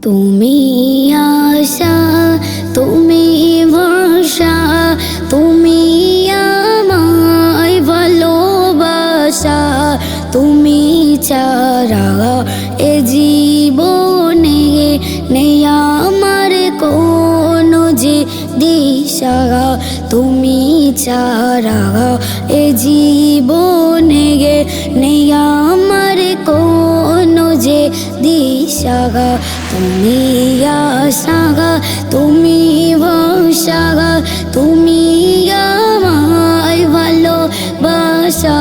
তুমি আশা, তুমি ভরসা, তুমি আমায় ভালোবাসা। তুমি ছাড়া এ জীবনে নেই আমার কোনো যে দিশা। তুমি ছাড়া এ জীবনে নেই আমার কোনো যে দিশা। তুমি আশা, তুমি ভরসা, তুমি আমায় ভালোবাসা।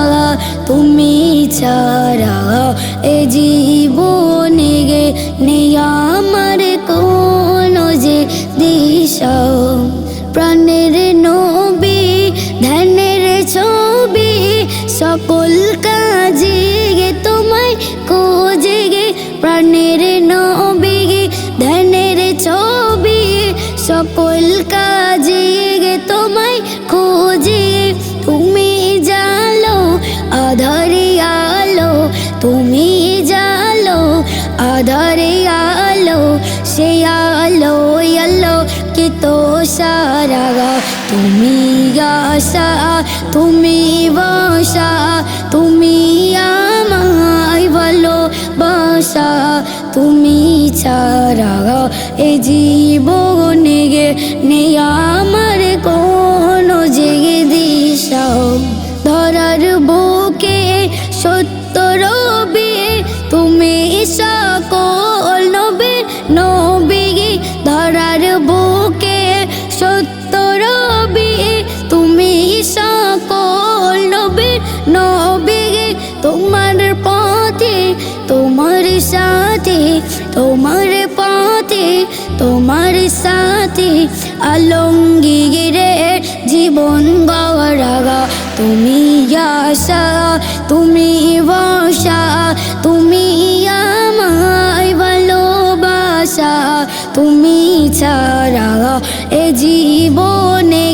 তুমি ছাড়া এ জীবনে নেই আমার কোনো যে দিশা। প্রাণের নবী, ধ্যানের ছবি, সকল কাজে তোমায় খোঁজে গে। প্রাণের নবী, ধ্যানের ছবি, সকল কাজে তোমায় খোঁজে। তুমি জালো আধারে আলো, তুমি জালো আধারে আলো, সে আলো আলো কে তো সারা। তুমি আশা, তুমি ভরসা, তুমি আমায় ভালোবাসা। তুমি ছাড়া এ জীবনে নেই আমার কোনো যে দিশা। ধরার বুকে সত্য রবি, তুমি সকল নবীর নবী। ধরার বুকে সত্য রবি, তুমি সকল নবীর নবী। তোমার পথে, তোমার সাথে, তোমার পথে, তোমার সাথে আলমগীরে জীবন গওয়ারা। তুমি আশা, তুমি ভরসা, তুমি আমায় ভালোবাসা। তুমি ছাড়া এ জীবনে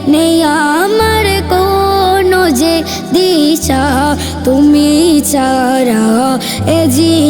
নেই আমার কোনো যে দিশা। তুমি ছাড়া এ জীবনে